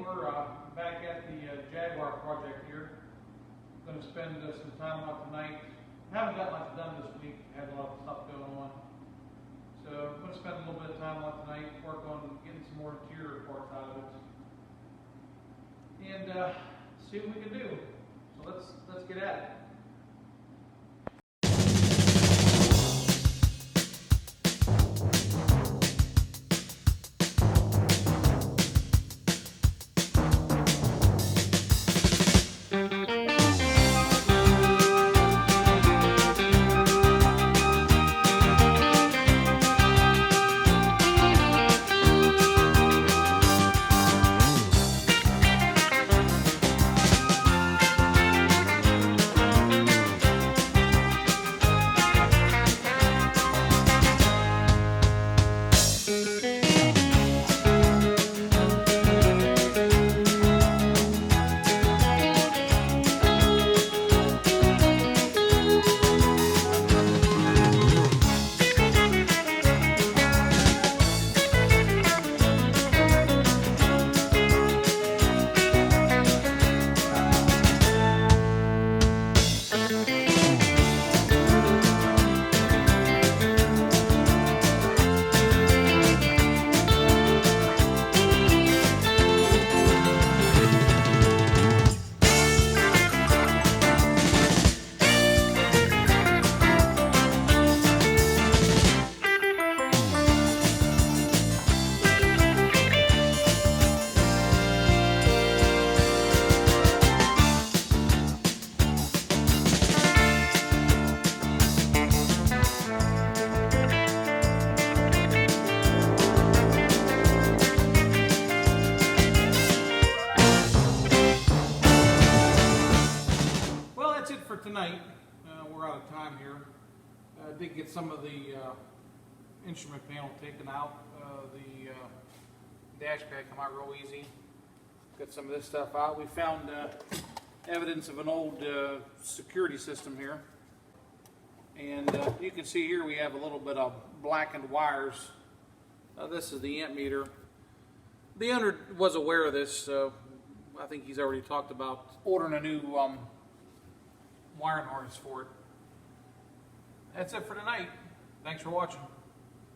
we're back at the Jaguar project here. Going to spend some time out tonight. Haven't got much done this week. Had a lot of stuff going on. So I'm going to spend a little bit of time out tonight, work on getting some more interior parts out of it, and see what we can do. So let's get at it. For tonight, we're out of time here. I did get some of the instrument panel taken out. The dash pad come out real easy. Got some of this stuff out. We found evidence of an old security system here, and you can see here we have a little bit of blackened wires. This is the amp meter. The owner was aware of this, so I think he's already talked about ordering a new wiring harness for it. That's it for tonight. Thanks for watching.